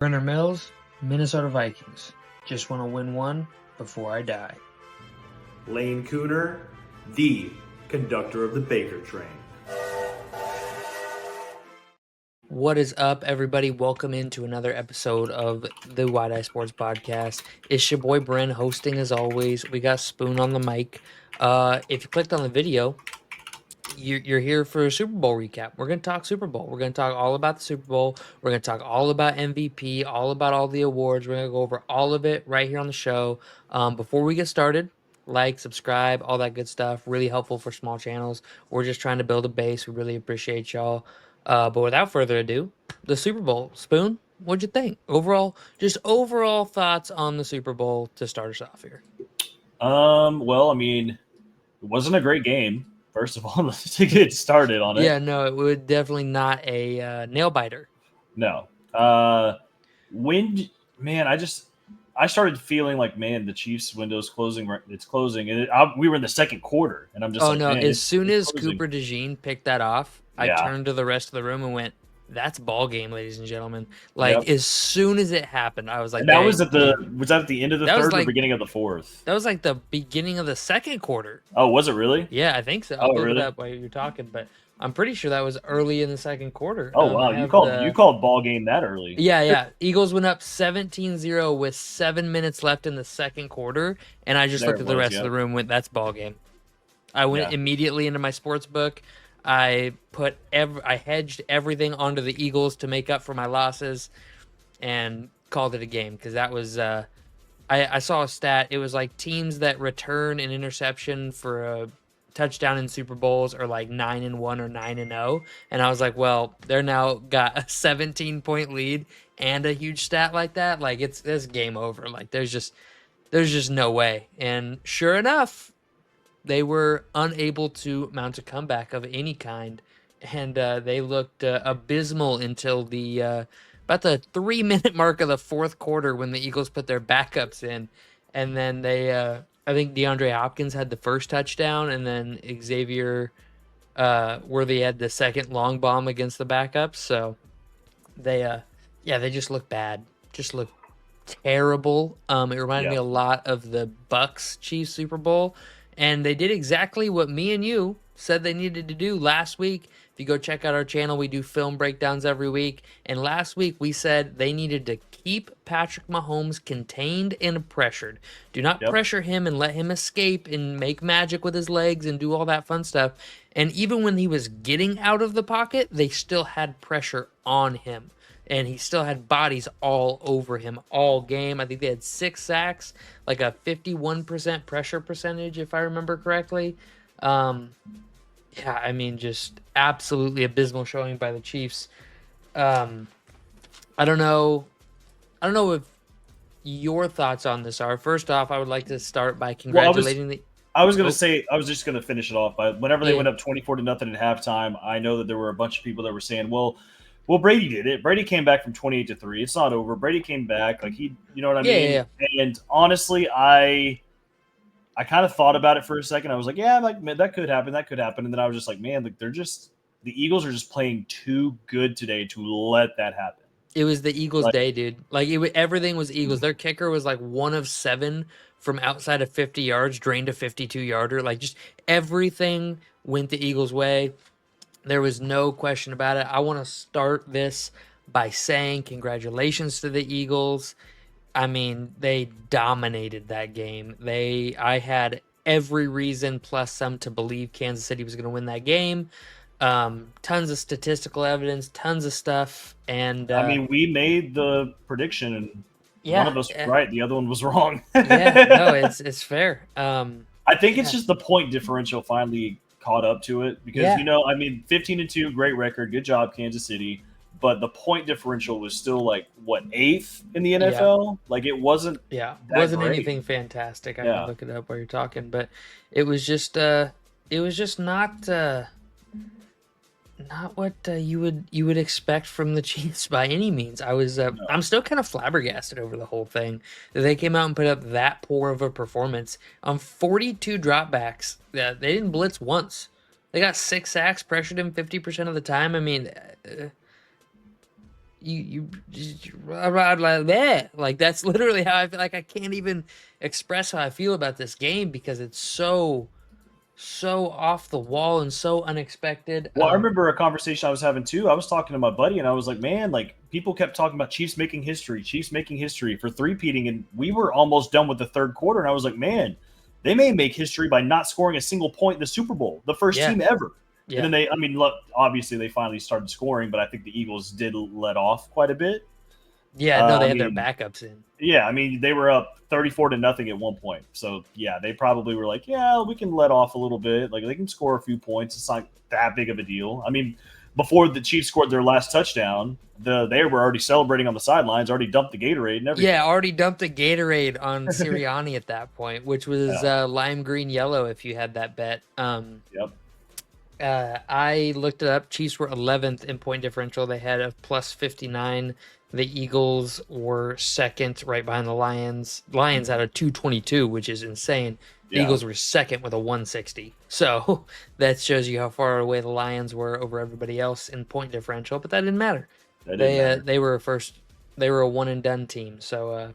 Brenner Mills, Minnesota Vikings. Just want to win one before I die. Lane Cooner, the conductor of the Baker train. What is up, everybody? Welcome into another episode of the Wide Eye Sports Podcast. It's your boy Bren hosting as always. We got Spoon on the mic. If you clicked on the video, you're here for a Super Bowl recap. We're going to talk Super Bowl. We're going to talk all about the Super Bowl. We're going to talk all about MVP, all about all the awards. We're going to go over all of it right here on the show. Before we get started, like, subscribe, all that good stuff. Really helpful for small channels. We're just trying to build a base. We really appreciate y'all. But without further ado, the Super Bowl. Spoon, what'd you think? Overall thoughts on the Super Bowl to start us off here. Well, I mean, it wasn't a great game. First of all, to get started on it. Yeah, no, it was definitely not a nail biter. No. I started feeling like, man, the Chiefs' window's closing. It's closing, and we were in the second quarter, and I'm just oh like, no! man, As soon as closing. Cooper DeJean picked that off, I Yeah. turned to the rest of the room and went, "That's ball game, ladies and gentlemen." Like Yep. as soon as it happened, I was like, And that "Hey, was that at the end of the That was third or like- beginning of the fourth? That was like the beginning of the second quarter." Oh, was it really? Yeah, I think so. I'll Oh, look really? it up while you're talking, but I'm pretty sure that was early in the second quarter. Oh wow, I you have called ball game that early? Yeah. Eagles went up 17-0 with 7 minutes left in the second quarter, and I just There looked it at the was, rest yeah. of the room and went, "That's ball game." I went Yeah. immediately into my sports book. I hedged everything onto the Eagles to make up for my losses, and called it a game because that was. I saw a stat. It was like teams that return an interception for a touchdown in Super Bowls are like 9-1 or 9-0, and I was like, well, they're now got a 17-point lead and a huge stat like that. Like it's game over. Like there's just no way. And sure enough, they were unable to mount a comeback of any kind, and they looked abysmal until the about the 3-minute mark of the fourth quarter when the Eagles put their backups in, and then they I think DeAndre Hopkins had the first touchdown, and then Xavier Worthy had the second long bomb against the backups. So they just look bad, just look terrible. It reminded me a lot of the Bucks Chiefs Super Bowl. And they did exactly what me and you said they needed to do last week. If you go check out our channel, we do film breakdowns every week. And last week we said they needed to keep Patrick Mahomes contained and pressured. Do not pressure him and let him escape and make magic with his legs and do all that fun stuff. And even when he was getting out of the pocket, they still had pressure on him. And he still had bodies all over him all game. I think they had 6 sacks, like a 51% pressure percentage, if I remember correctly. I mean, just absolutely abysmal showing by the Chiefs. I don't know what your thoughts on this are. First off, I would like to start by congratulating I was gonna say, I was just gonna finish it off by whenever they Yeah. went up 24-0 at halftime. I know that there were a bunch of people that were saying, "Well, Brady did it. Brady came back from 28-3. It's not over. Brady came back, like you know what I mean?" Yeah. And honestly, I kind of thought about it for a second. I was like, "Yeah, like man, that could happen. That could happen." And then I was just like, "Man, like the Eagles are just playing too good today to let that happen." It was the Eagles' Like- day, dude. Like everything was Eagles. Their kicker was like 1 of 7 from outside of 50 yards, drained a 52-yarder. Like just everything went the Eagles' way. There was no question about it. I want to start this by saying congratulations to the Eagles. I mean, they dominated that game. I had every reason plus some to believe Kansas City was going to win that game. Tons of statistical evidence, tons of stuff, and I mean, we made the prediction, and yeah, one of us was right, the other one was wrong. yeah, no, it's fair. I think it's just the point differential finally caught up to it because I mean, 15-2, great record, good job, Kansas City. But the point differential was still like what 8th in the NFL. Like it wasn't. Yeah, that wasn't great. anything fantastic. I Yeah. can look it up while you're talking, but it was just not what you would expect from the Chiefs by any means. I'm still kind of flabbergasted over the whole thing that they came out and put up that poor of a performance on 42 dropbacks. They didn't blitz once. They got 6 sacks, pressured him 50% of the time. I mean, like that's literally how I feel. Like I can't even express how I feel about this game because it's so off the wall and so unexpected. Well, I remember a conversation I was having too. I was talking to my buddy, and I was like, "Man, like people kept talking about Chiefs making history for three-peating, and we were almost done with the third quarter." And I was like, "Man, they may make history by not scoring a single point in the Super Bowl, the first Yeah. team ever." Yeah. And then I mean, look, obviously they finally started scoring, but I think the Eagles did let off quite a bit. Yeah, no, they I had their mean, backups in. Yeah, I mean, they were up 34-0 at one point. So, yeah, they probably were like, yeah, we can let off a little bit. Like, they can score a few points. It's not that big of a deal. I mean, before the Chiefs scored their last touchdown, they were already celebrating on the sidelines, already dumped the Gatorade and everything. Yeah, already dumped a Gatorade on Sirianni at that point, which was lime green yellow if you had that bet. Yep. I looked it up. Chiefs were 11th in point differential. They had a plus 59. The Eagles were second, right behind the Lions. Lions had a 222, which is insane. The Eagles were second with a 160. So that shows you how far away the Lions were over everybody else in point differential, but that didn't matter. They were first. They were a one and done team. So,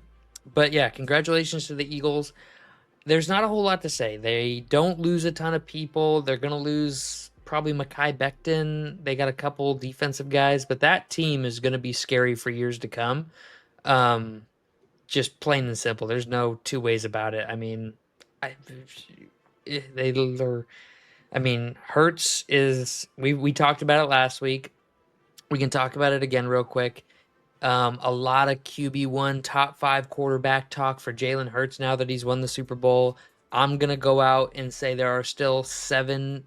but yeah, congratulations to the Eagles. There's not a whole lot to say. They don't lose a ton of people. They're gonna lose probably Mekhi Becton. They got a couple defensive guys, but that team is gonna be scary for years to come. Just plain and simple. There's no two ways about it. I mean, Hurts is. We talked about it last week. We can talk about it again real quick. A lot of QB1 top 5 quarterback talk for Jalen Hurts now that he's won the Super Bowl. I'm gonna go out and say there are still seven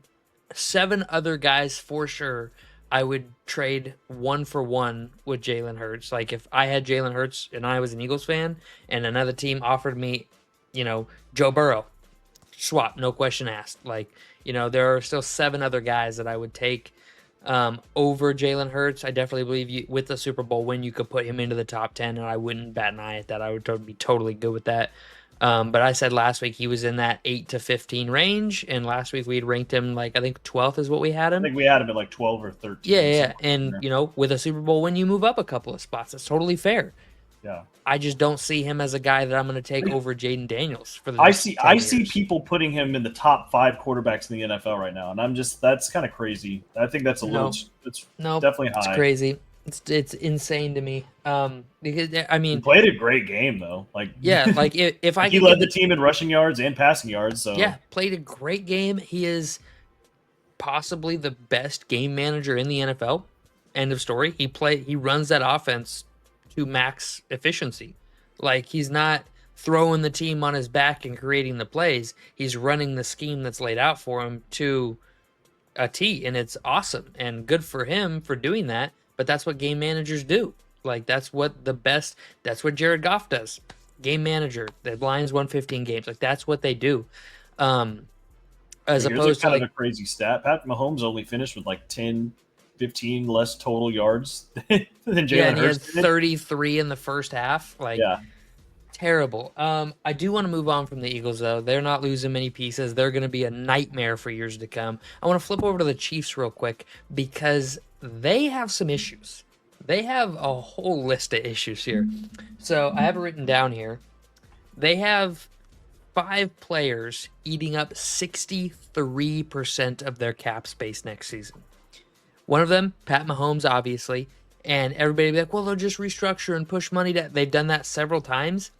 other guys for sure I would trade 1-for-1 with Jalen Hurts. Like if I had Jalen Hurts and I was an Eagles fan and another team offered me, Joe Burrow, swap, no question asked. Like, there are still 7 other guys that I would take over Jalen Hurts. I definitely believe with the Super Bowl win, you could put him into the top 10, and I wouldn't bat an eye at that. I would be totally good with that. But I said last week he was in that 8 to 15 range, and last week we'd ranked him I think 12th is what we had him. I think we had him at like 12 or 13. Yeah. And, with a Super Bowl win, you move up a couple of spots. That's totally fair. Yeah. I just don't see him as a guy that I'm going to take over Jaden Daniels for the I next see 10 I years. see people putting him in the top 5 quarterbacks in the NFL right now, and that's kind of crazy. I think that's it's definitely high. It's crazy. It's insane to me. Because he played a great game though. If I he led the team in rushing yards and passing yards. So played a great game. He is possibly the best game manager in the NFL. End of story. He runs that offense to max efficiency. Like he's not throwing the team on his back and creating the plays. He's running the scheme that's laid out for him to a T, and it's awesome and good for him for doing that. But that's what game managers do. Like that's what Jared Goff does. Game manager. The Lions won 15 games. Like that's what they do. As opposed to kind of a crazy stat. Pat Mahomes only finished with 10, 15 less total yards than Jalen Hurts. He had 33 in the first half. Terrible. I do want to move on from the Eagles, though. They're not losing many pieces. They're going to be a nightmare for years to come. I want to flip over to the Chiefs real quick because they have some issues. They have a whole list of issues here. So I have it written down here. They have 5 players eating up 63% of their cap space next season. One of them, Pat Mahomes, obviously. And everybody be like, well, they'll just restructure and push money down. They've done that several times.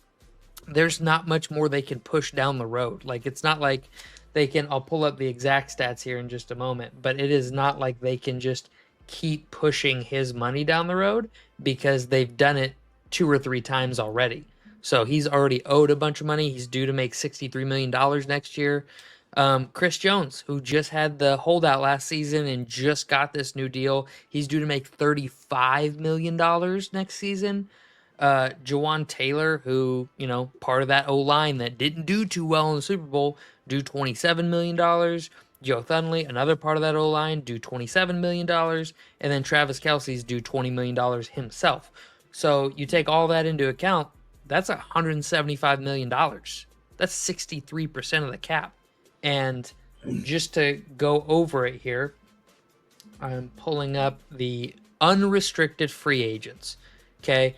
There's not much more they can push down the road. Like, it's not like they can, I'll pull up the exact stats here in just a moment, but it is not like they can just keep pushing his money down the road because they've done it 2 or 3 times already. So he's already owed a bunch of money. He's due to make $63 million next year. Chris Jones, who just had the holdout last season and just got this new deal, he's due to make $35 million next season. Jawan Taylor, who, part of that O-line that didn't do too well in the Super Bowl, due $27 million. Joe Thunley, another part of that O-line, due $27 million. And then Travis Kelce's due $20 million himself. So you take all that into account, that's $175 million. That's 63% of the cap. And just to go over it here, I'm pulling up the unrestricted free agents. Okay.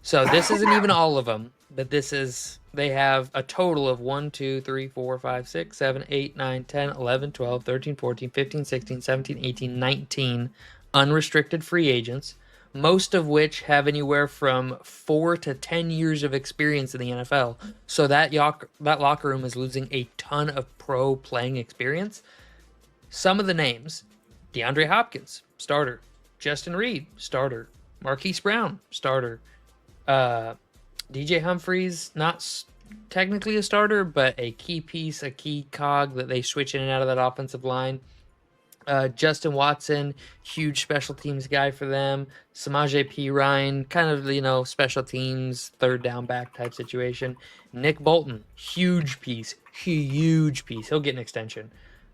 So this isn't even all of them, but they have a total of 1, 2, 3, 4, 5, 6, 7, 8, 9, 10, 11, 12, 13, 14, 15, 16, 17, 18, 19 unrestricted free agents, most of which have anywhere from 4 to 10 years of experience in the NFL. So that locker room is losing a ton of pro playing experience. Some of the names: DeAndre Hopkins, starter; Justin Reed, starter; Marquise Brown, starter; DJ Humphries, not technically a starter, but a key piece, a key cog that they switch in and out of that offensive line. Justin Watson, huge special teams guy for them. Samaje Perine, kind of, special teams, third down back type situation. Nick Bolton, huge piece. He'll get an extension.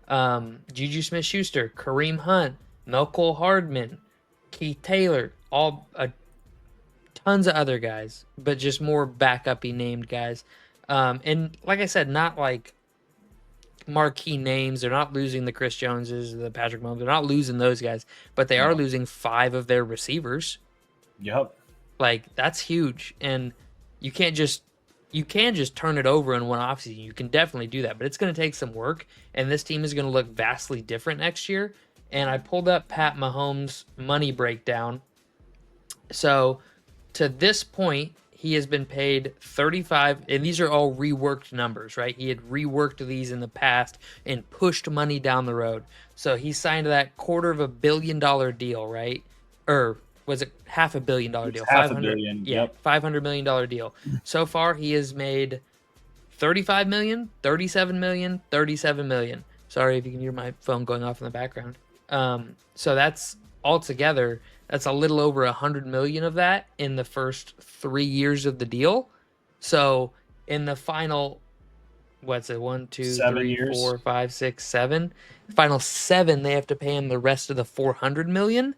Juju Smith-Schuster, Kareem Hunt, Melcole Hardman, Keith Taylor, all tons of other guys, but just more backup-y named guys. And like I said, not like marquee names. They're not losing the Chris Joneses, the Patrick Mahomes. They're not losing those guys, but they are losing 5 of their receivers. Yep. Like, that's huge. And you can just turn it over in one offseason. You can definitely do that, but it's going to take some work, and this team is going to look vastly different next year. And I pulled up Pat Mahomes' money breakdown. So to this point, he has been paid 35, and these are all reworked numbers, right? He had reworked these in the past and pushed money down the road. So he signed that $250 million deal, right? Or was it $500 million deal? $500 million. Yeah, yep. $500 million deal. So far, he has made $35 million, $37 million, $37 million. Sorry if you can hear my phone going off in the background. So that's altogether, that's a little over $100 million of that in the first 3 years of the deal. So in the final, what's it, 1, 2, 3, 4, 5, 6, 7, final 7, they have to pay him the rest of the $400 million.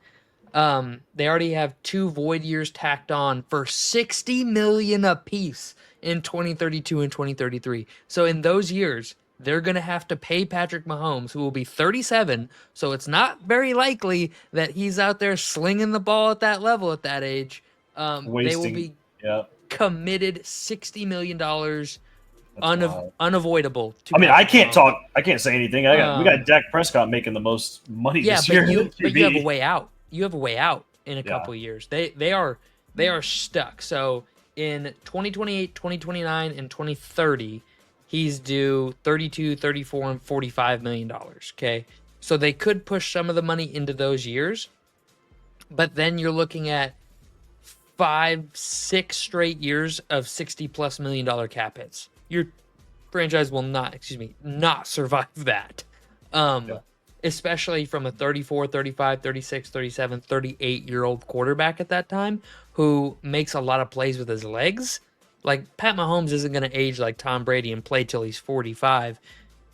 They already have 2 void years tacked on for $60 million apiece in 2032 and 2033. So in those years, they're going to have to pay Patrick Mahomes, who will be 37, so it's not very likely that he's out there slinging the ball at that level at that age. They will be committed $60 million, unavoidable. I can't talk. I can't say anything. We got Dak Prescott making the most money this year. But you have a way out. You have a way out in a couple of years. They are stuck. So in 2028, 2029, and 2030, he's due 32, 34, and $45 million. Okay. So they could push some of the money into those years, but then you're looking at 5, 6 straight years of $60+ million cap hits. Your franchise will not survive that. Especially from a 34, 35, 36, 37, 38-year-old quarterback at that time who makes a lot of plays with his legs. Like, Pat Mahomes isn't going to age like Tom Brady and play till he's 45.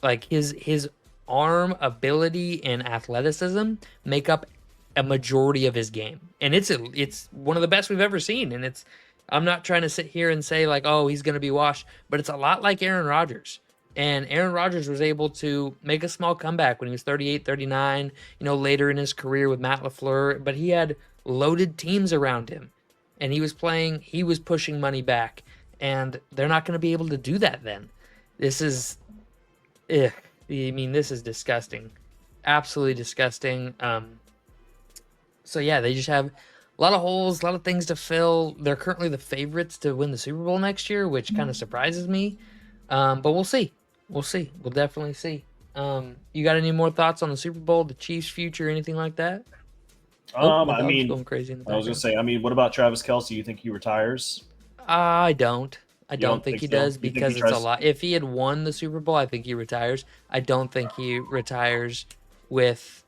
Like, his arm ability and athleticism make up a majority of his game. And it's one of the best we've ever seen. And I'm not trying to sit here and say, like, oh, he's going to be washed. But it's a lot like Aaron Rodgers. And Aaron Rodgers was able to make a small comeback when he was 38, 39, later in his career with Matt LaFleur. But he had loaded teams around him. And he was pushing money back. And they're not going to be able to do that then. This is disgusting. Absolutely disgusting. So, yeah, they just have a lot of holes, a lot of things to fill. They're currently the favorites to win the Super Bowl next year, which kind of surprises me. But we'll see. We'll definitely see. You got any more thoughts on the Super Bowl, the Chiefs' future, anything like that? Going crazy in the I was going to say, what about Travis Kelce? You think he retires? I don't think he does because it's a lot. If he had won the Super Bowl, I think he retires. I don't think he retires with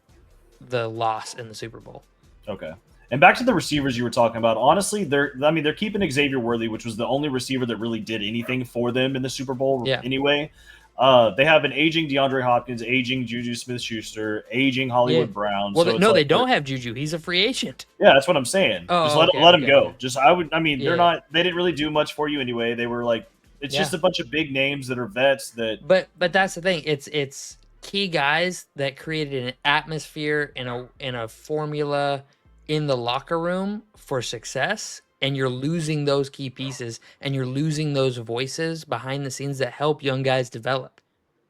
the loss in the Super Bowl. Okay. And back to the receivers you were talking about. Honestly, they're keeping Xavier Worthy, which was the only receiver that really did anything for them in the Super Bowl anyway. They have an aging DeAndre Hopkins, aging Juju Smith-Schuster, aging Hollywood Brown. Well, so they don't have Juju. He's a free agent. Yeah, that's what I'm saying. Just let him go. They're not. They didn't really do much for you anyway. They were like, it's just a bunch of big names that are vets. But that's the thing. It's key guys that created an atmosphere and a formula in the locker room for success, and you're losing those key pieces, and you're losing those voices behind the scenes that help young guys develop.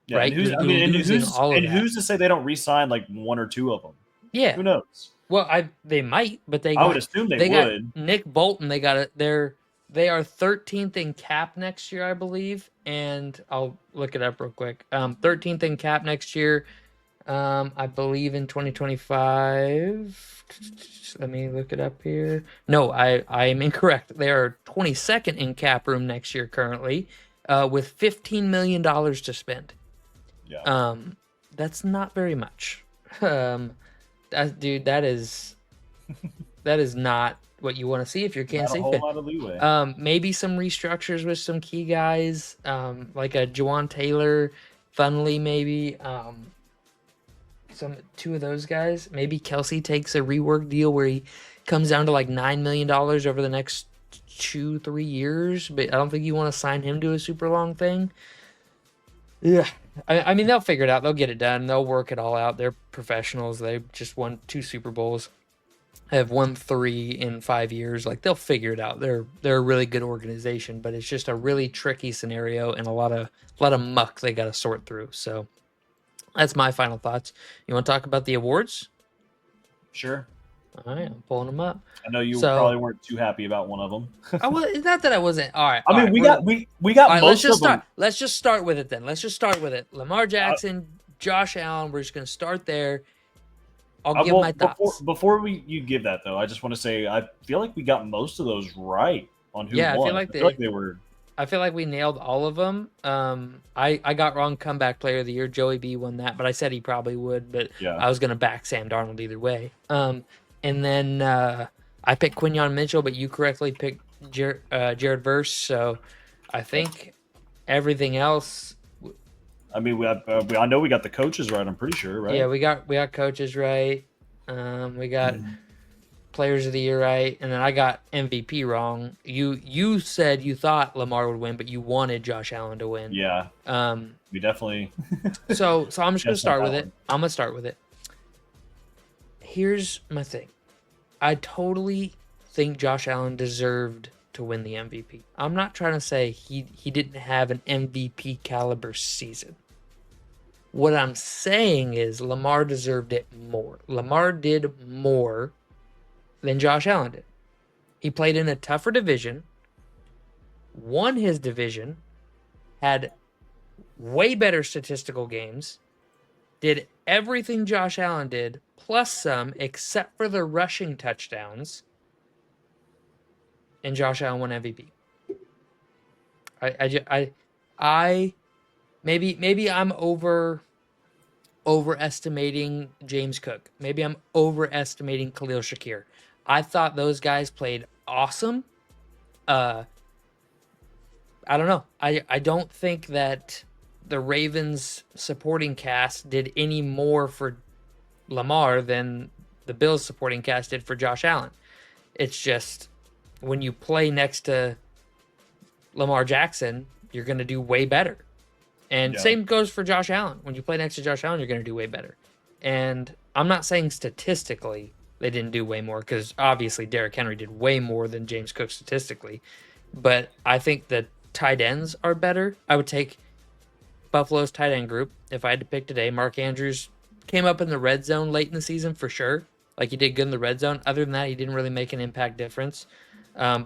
Yeah, right? and You're losing all of that. who's to say they don't re-sign like one or two of them? Yeah. Who knows? Well, they might, but I would assume they would. Got Nick Bolton. They got it. They are 13th in cap next year, I believe, and I'll look it up real quick. 13th in cap next year. I believe in 2025. Let me look it up here. No, I am incorrect. They are 22nd in cap room next year currently, with $15 million to spend. Yeah. That's not very much. Dude, that is not what you want to see if you're Kansas City. Not a whole lot of leeway. Maybe some restructures with some key guys, like a Juwan Taylor, Thunley, maybe. Two of those guys. Maybe Kelsey takes a rework deal where he comes down to like $9 million over the next 2-3 years, but I don't think you want to sign him to a super long thing. Yeah. I mean, they'll figure it out. They'll get it done. They'll work it all out. They're professionals. They just won 2 Super Bowls. Have won 3 in 5 years. Like, they'll figure it out. They're a really good organization, but it's just a really tricky scenario and a lot of muck they got to sort through. So that's my final thoughts. You want to talk about the awards? Sure. All right, I'm pulling them up. I know you probably weren't too happy about one of them. It's not that I wasn't. All right. I mean, we got all right, most of them. Let's just start with it then. Let's just start with it. Lamar Jackson, Josh Allen. We're just gonna start there. I'll give my thoughts. Before you give that though, I just want to say I feel like we got most of those right on who won. I feel like they were. I feel like we nailed all of them. I got wrong comeback player of the year. Joey B won that, but I said he probably would. But yeah. I was gonna back Sam Darnold either way. And then I picked Quinyon Mitchell, but you correctly picked Jared Verse. So I think everything else. I mean, I know we got the coaches right. I'm pretty sure, right? Yeah, we got coaches right. We got players of the year right, and then I got MVP wrong. You said you thought Lamar would win, but you wanted Josh Allen to win. Yeah. We definitely. So I'm just gonna start with it. I'm gonna start with it. Here's my thing. I totally think Josh Allen deserved to win the MVP. I'm not trying to say he didn't have an MVP caliber season. What I'm saying is Lamar deserved it more. Lamar did more than Josh Allen did. He played in a tougher division, won his division, had way better statistical games, did everything Josh Allen did, plus some, except for the rushing touchdowns, and Josh Allen won MVP. Maybe I'm overestimating James Cook. Maybe I'm overestimating Khalil Shakir. I thought those guys played awesome. I don't know. I don't think that the Ravens supporting cast did any more for Lamar than the Bills supporting cast did for Josh Allen. It's just when you play next to Lamar Jackson, you're going to do way better. And same goes for Josh Allen. When you play next to Josh Allen, you're going to do way better. And I'm not saying statistically they didn't do way more, because obviously Derrick Henry did way more than James Cook statistically. But I think the tight ends are better. I would take Buffalo's tight end group if I had to pick today. Mark Andrews came up in the red zone late in the season for sure. Like, he did good in the red zone. Other than that, he didn't really make an impact difference.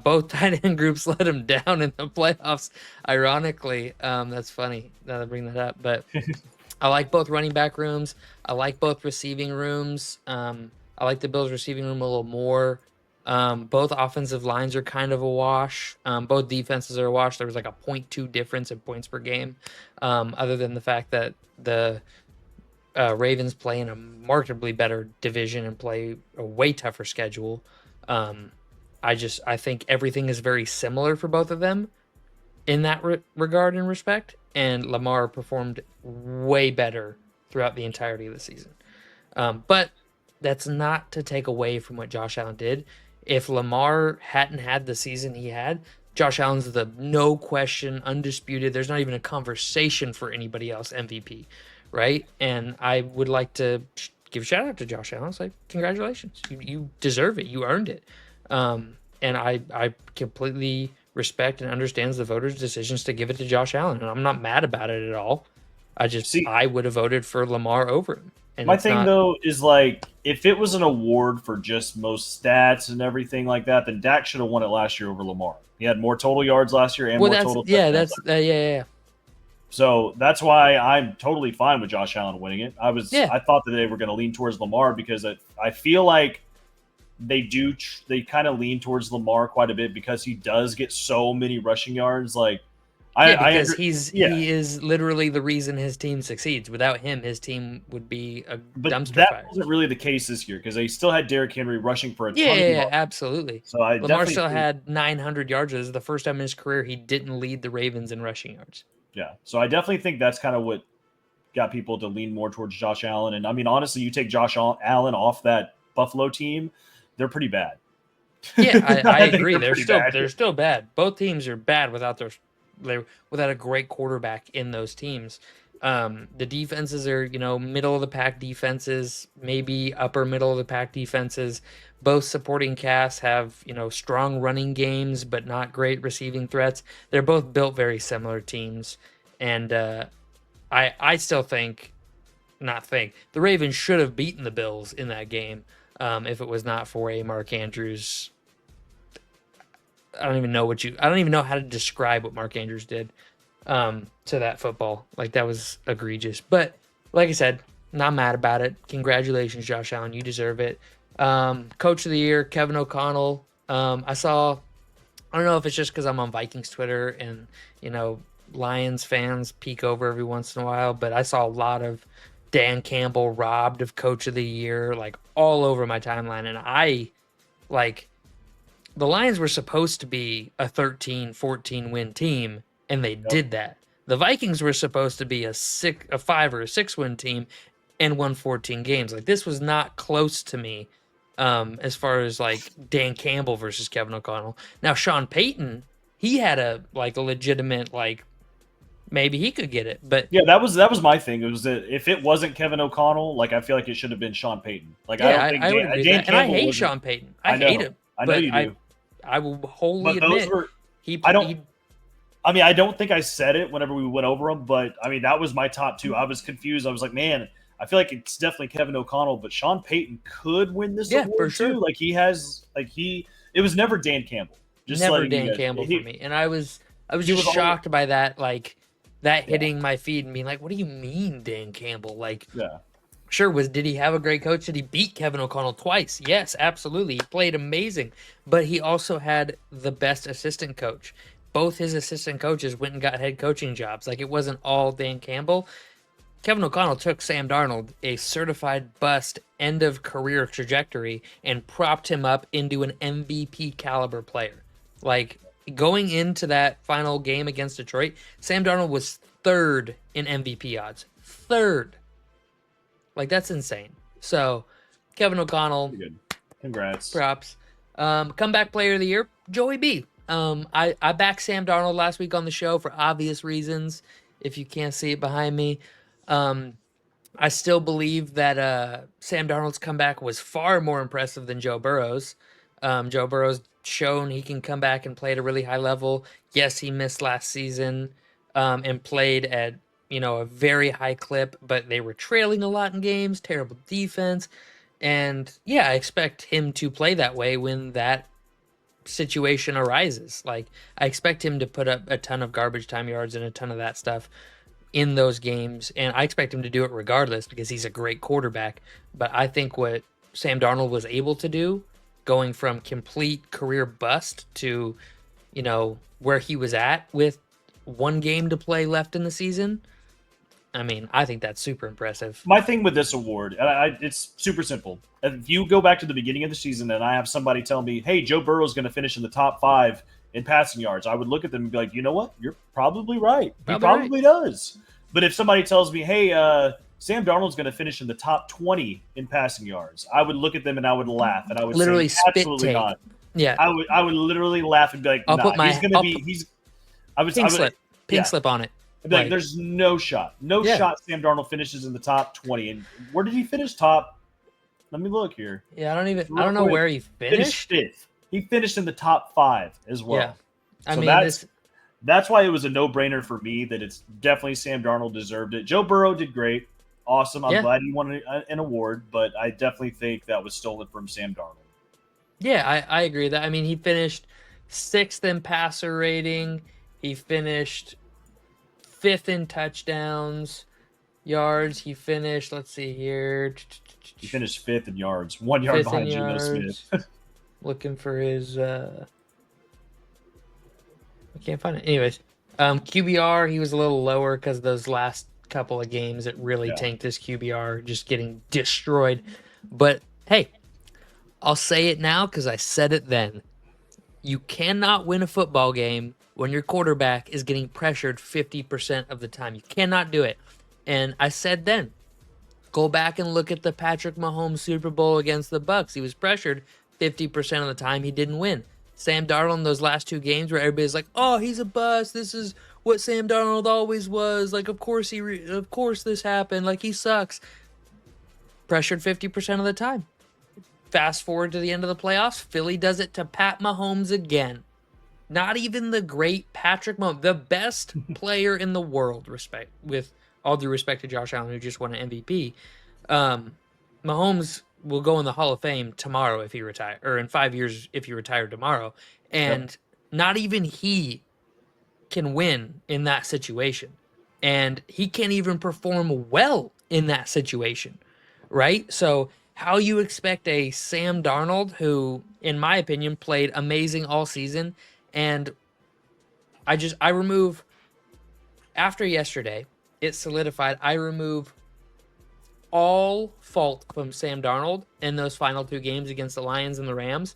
Both tight end groups let him down in the playoffs. Ironically, that's funny now that I bring that up. But I like both running back rooms. I like both receiving rooms. I like the Bills' receiving room a little more. Both offensive lines are kind of a wash. Both defenses are a wash. There was like a 0.2 difference in points per game, other than the fact that the Ravens play in a markedly better division and play a way tougher schedule. I think everything is very similar for both of them in that regard and respect, and Lamar performed way better throughout the entirety of the season. But that's not to take away from what Josh Allen did. If Lamar hadn't had the season he had, Josh Allen's the no question, undisputed, there's not even a conversation for anybody else MVP, right? And I would like to give a shout out to Josh Allen. It's like, congratulations, you deserve it, you earned it. And I completely respect and understands the voters' decisions to give it to Josh Allen, and I'm not mad about it at all. I would have voted for Lamar over him. And my thing though is like, if it was an award for just most stats and everything like that, then Dak should have won it last year over Lamar. He had more total yards last year and more total touchdowns. Yeah. So that's why I'm totally fine with Josh Allen winning it. I thought that they were going to lean towards Lamar because I feel like they kind of lean towards Lamar quite a bit because he does get so many rushing yards. Like, he is literally the reason his team succeeds. Without him, his team would be a dumpster fire. That wasn't really the case this year because they still had Derrick Henry rushing for a ton of yards. Yeah, absolutely. So Lamar still had 900 yards. This is the first time in his career he didn't lead the Ravens in rushing yards. Yeah, so I definitely think that's kind of what got people to lean more towards Josh Allen. And I mean, honestly, you take Josh Allen off that Buffalo team, they're pretty bad. Yeah, I agree. They're still bad. Both teams are bad without a great quarterback in those teams. The defenses are, middle of the pack defenses, maybe upper middle of the pack defenses. Both supporting casts have, strong running games, but not great receiving threats. They're both built very similar teams. And I still the Ravens should have beaten the Bills in that game if it was not for a Mark Andrews. I don't even know how to describe what Mark Andrews did to that football. Like, that was egregious. But like I said, not mad about it. Congratulations, Josh Allen. You deserve it. Coach of the year, Kevin O'Connell. I don't know if it's just because I'm on Vikings Twitter and, Lions fans peek over every once in a while, but I saw a lot of Dan Campbell robbed of Coach of the Year, like, all over my timeline. And the Lions were supposed to be a 13-14 win team, and they did that. The Vikings were supposed to be a 5 or a 6 win team and won 14 games. Like, this was not close to me as far as like Dan Campbell versus Kevin O'Connell. Now, Sean Payton, he had a legitimate, maybe he could get it, but yeah, that was my thing. It was that if it wasn't Kevin O'Connell, I feel like it should have been Sean Payton. I don't think I would agree with that. And I hate Sean Payton. I hate him. I know you do. I will wholly admit I don't think I said it whenever we went over them, but I mean, that was my top two. I was confused. I was like, man, I feel like it's definitely Kevin O'Connell, but Sean Payton could win this award for sure. Too. It was never Dan Campbell. Never Dan Campbell for me. And I was just shocked by that, hitting my feed and being like, what do you mean Dan Campbell? Sure, did he have a great coach? Did he beat Kevin O'Connell twice? Yes, absolutely. He played amazing. But he also had the best assistant coach. Both his assistant coaches went and got head coaching jobs. It wasn't all Dan Campbell. Kevin O'Connell took Sam Darnold, a certified bust, end-of-career trajectory, and propped him up into an MVP caliber player. Going into that final game against Detroit, Sam Darnold was third in MVP odds. Third. That's insane. So, Kevin O'Connell. Good. Congrats. Props. Comeback player of the year, Joey B. I backed Sam Darnold last week on the show for obvious reasons, if you can't see it behind me. I still believe that Sam Darnold's comeback was far more impressive than Joe Burrow's. Joe Burrow's shown he can come back and play at a really high level. Yes, he missed last season and played at a very high clip, but they were trailing a lot in games, terrible defense. And yeah, I expect him to play that way when that situation arises. I expect him to put up a ton of garbage time yards and a ton of that stuff in those games. And I expect him to do it regardless because he's a great quarterback. But I think what Sam Darnold was able to do, going from complete career bust to, where he was at with one game to play left in the season, I think that's super impressive. My thing with this award, it's super simple. If you go back to the beginning of the season and I have somebody tell me, hey, Joe Burrow's going to finish in the top 5 in passing yards, I would look at them and be like, you know what? You're probably right. He probably does. But if somebody tells me, hey, Sam Darnold's going to finish in the top 20 in passing yards, I would look at them and I would laugh. And I would literally say, spit absolutely take. Not. Yeah. I would literally laugh and be like, he's going to be – Pink slip on it. I'd be like, there's no shot. No shot Sam Darnold finishes in the top 20. And where did he finish? Top Let me look here. Yeah, I Real don't know quick. where he Finished finished. 5th. He finished in the top 5 as well. Yeah. I So mean, that's why it was a no-brainer for me that it's definitely Sam Darnold deserved it. Joe Burrow did great. Awesome. I'm Yeah. glad he won an award, but I definitely think that was stolen from Sam Darnold. yeah, I agree with that. I mean, he finished 6th in passer rating. He finished 5th in touchdowns, yards. He finished, let's see here. He finished 5th in yards, 1 yard 5th in behind Geno yards. Smith. Looking for his I can't find it. Anyways, QBR, he was a little lower because those last couple of games it really tanked his QBR, just getting destroyed. But hey, I'll say it now because I said it then. You cannot win a football game when your quarterback is getting pressured 50% of the time. You cannot do it. And I said then, go back and look at the Patrick Mahomes Super Bowl against the Bucks. He was pressured 50% of the time. He didn't win. Sam Darnold in those last 2 games where everybody's like, "Oh, he's a bust. This is what Sam Darnold always was. Like, of course this happened. Like, he sucks." Pressured 50% of the time. Fast forward to the end of the playoffs, Philly does it to Pat Mahomes again. Not even the great Patrick Mahomes, the best player in the world, with all due respect to Josh Allen, who just won an MVP. Mahomes will go in the Hall of Fame tomorrow if he retire, or in 5 years if he retired tomorrow. And not even he can win in that situation. And he can't even perform well in that situation, right? So how you expect a Sam Darnold, who, in my opinion, played amazing all season, and I remove, after yesterday, it solidified, I remove all fault from Sam Darnold in those final 2 games against the Lions and the Rams.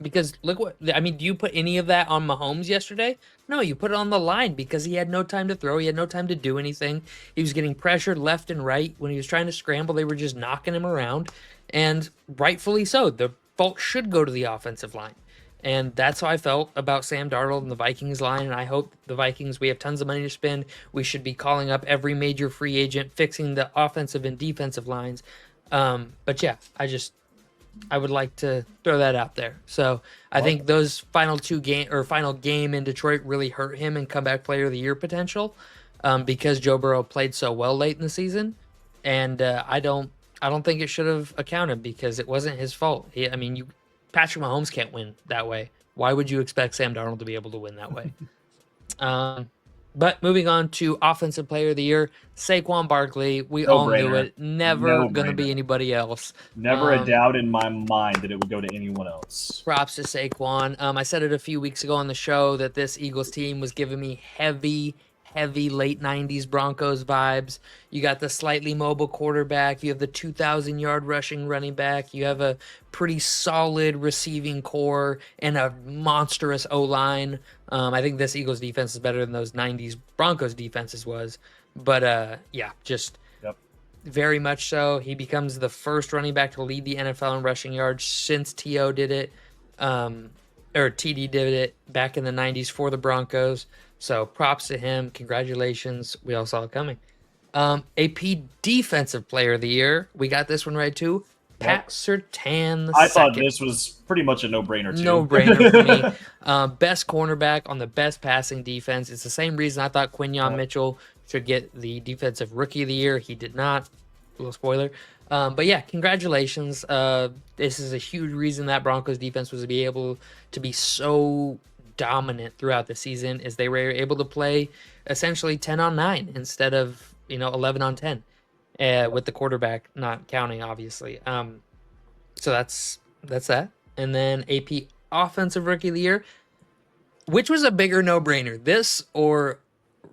Because do you put any of that on Mahomes yesterday? No, you put it on the line because he had no time to throw. He had no time to do anything. He was getting pressured left and right. When he was trying to scramble, they were just knocking him around. And rightfully so. The fault should go to the offensive line. And that's how I felt about Sam Darnold and the Vikings line. And I hope the Vikings, we have tons of money to spend. We should be calling up every major free agent, fixing the offensive and defensive lines. But yeah, I would like to throw that out there. So I think those final game in Detroit really hurt him in comeback player of the year potential, because Joe Burrow played so well late in the season. And I don't think it should have accounted because it wasn't his fault. Patrick Mahomes can't win that way. Why would you expect Sam Darnold to be able to win that way? But moving on to Offensive Player of the Year, Saquon Barkley. We all knew it. Never going to be anybody else. Never a doubt in my mind that it would go to anyone else. Props to Saquon. I said it a few weeks ago on the show that this Eagles team was giving me heavy late 90s Broncos vibes. You got the slightly mobile quarterback. You have the 2,000-yard rushing running back. You have a pretty solid receiving core and a monstrous O-line. I think this Eagles defense is better than those 90s Broncos defenses was. But, very much so. He becomes the first running back to lead the NFL in rushing yards since T.O. did it. Or T.D. did it back in the 90s for the Broncos. So props to him. Congratulations. We all saw it coming. AP Defensive Player of the Year. We got this one right too. Pat Surtain II. I thought this was pretty much a no-brainer too. No-brainer for me. Best cornerback on the best passing defense. It's the same reason I thought Quinyon Mitchell should get the Defensive Rookie of the Year. He did not. A little spoiler. But yeah, congratulations. This is a huge reason that Broncos defense was able to be so dominant throughout the season, is they were able to play essentially 10 on 9 instead of 11 on 10, with the quarterback not counting, obviously. So that's that. And then AP Offensive Rookie of the Year, which was a bigger no-brainer, this or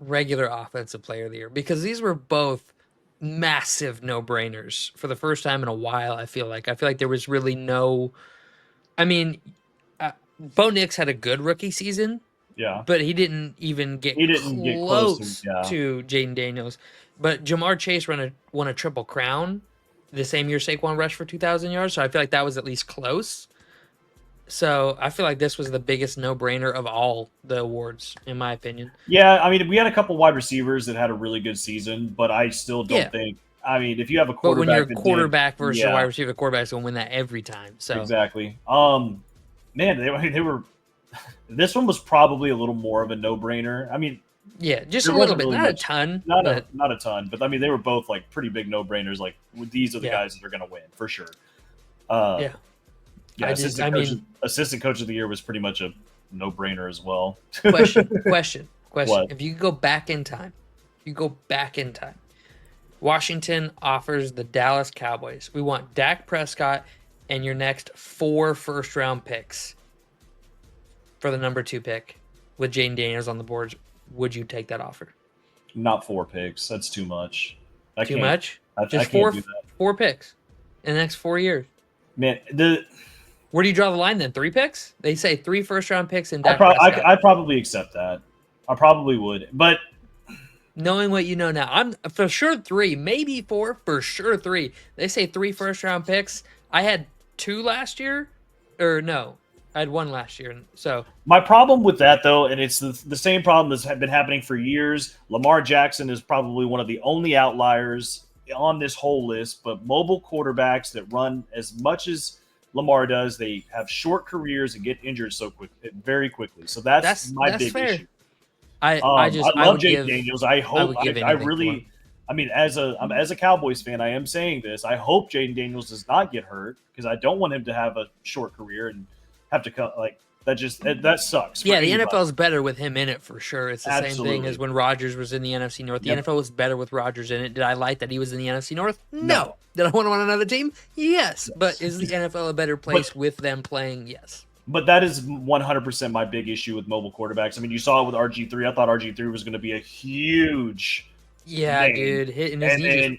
regular Offensive Player of the Year, because these were both massive no-brainers for the first time in a while. I feel like there was really no, Bo Nix had a good rookie season, but he didn't even get close to Jaden Daniels. But Jamar Chase won a triple crown the same year Saquon rushed for 2,000 yards, so I feel like that was at least close. So I feel like this was the biggest no-brainer of all the awards, in my opinion. Yeah, we had a couple wide receivers that had a really good season, but I still don't think. I mean, if you have a But quarterback, when you're that did- quarterback versus yeah. a wide receiver, the quarterback's gonna win that every time. So Exactly. Man, they were. This one was probably a little more of a no-brainer. I mean, yeah, just there a little wasn't bit, really not a much- ton, not but a ton, but I mean, they were both like pretty big no-brainers. Like these are the Yeah. guys that are going to win for sure. Yeah. Yeah. I just- Assistant, I coach, mean- assistant coach of the year was pretty much a no-brainer as well. question. What? If you could go back in time, Washington offers the Dallas Cowboys. We want Dak Prescott and your next 4 first-round picks for the number 2 pick with Jaden Daniels on the boards. Would you take that offer? Not 4 picks. That's too much. Too much? I Just can't do that. 4 picks in the next 4 years. Man, Where do you draw the line then? 3 picks? They say 3 first-round picks and I Dak Prescott. I'd probably accept that. I probably would, but Knowing what you know now, I'm for sure 3, maybe 4, for sure 3. They say 3 first-round picks. I had 2 last year, or no, I had 1 last year. So my problem with that, though, and it's the same problem that's been happening for years. Lamar Jackson is probably one of the only outliers on this whole list, but mobile quarterbacks that run as much as Lamar does, they have short careers and get injured very quickly. So that's my big fair. issue. I I love would Jake give, Daniels. I hope. would give I anything for him. really. I mean, as a Cowboys fan, I am saying this. I hope Jaden Daniels does not get hurt because I don't want him to have a short career and have to cut like that. That sucks. for Yeah, the anybody. NFL's better with him in it for sure. It's the same thing Absolutely. as when Rodgers was in the NFC North. The Yep. NFL was better with Rodgers in it. Did I like that he was in the NFC North? No. No. Did I want him on another team? Yes. But is the NFL a better place with them playing? Yes. But that is 100% my big issue with mobile quarterbacks. I mean, you saw it with RG3. I thought RG3 was going to be a huge. Yeah, Man. dude. Hitting his And knee. then,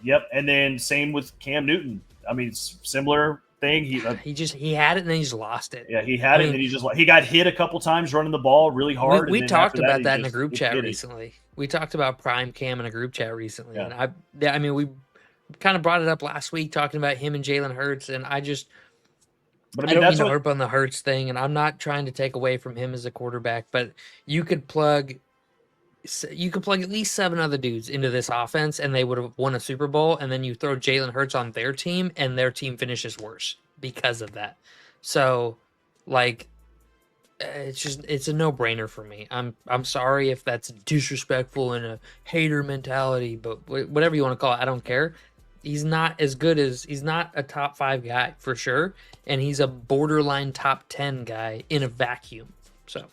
yep. And then same with Cam Newton. I mean, similar thing. He had it and then he just lost it. Yeah, he had I it, mean- and then he got hit a couple times running the ball really hard. We and then talked after about he that in a just group chat did it. recently. We talked about Prime Cam in a group chat recently, Yeah. and I mean, we kind of brought it up last week talking about him and Jalen Hurts, and I But I I mean, don't that's mean to what, harp on the Hurts thing, and I'm not trying to take away from him as a quarterback, but you could plug at least 7 other dudes into this offense, and they would have won a Super Bowl. And then you throw Jalen Hurts on their team, and their team finishes worse because of that. So, like, it's a no brainer for me. I'm sorry if that's disrespectful and a hater mentality, but whatever you want to call it, I don't care. He's not he's not a top 5 guy for sure, and he's a borderline top 10 guy in a vacuum. So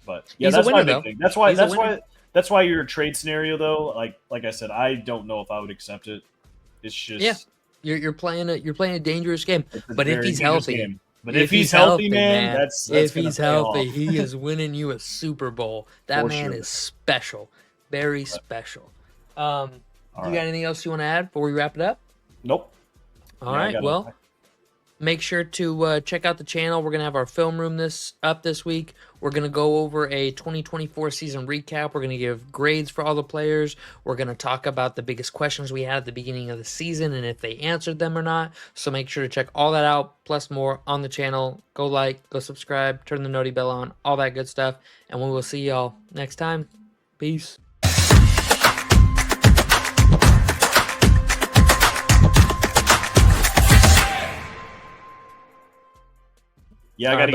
but yeah, He's a that's winner, my big though. thing. That's why. He's a winner. That's why your trade scenario, though. Like I said, I don't know if I would accept it. It's just Yeah. you're playing a dangerous game. it's a But if very he's dangerous healthy, game. But if he's healthy, man, that's if gonna he's pay healthy, off. he is winning you a Super Bowl. That For man sure. is special, very special. You All got right. anything else you want to add before we wrap it up? Nope. All Yeah, I right. gotta- Well, make sure to check out the channel. We're gonna have our film room this week. We're gonna go over a 2024 season recap. We're gonna give grades for all the players. We're gonna talk about the biggest questions we had at the beginning of the season and if they answered them or not. So make sure to check all that out plus more on the channel. Go like, go subscribe, turn the noti bell on, all that good stuff, and we will see y'all next time. Peace. Yeah, I All got to right,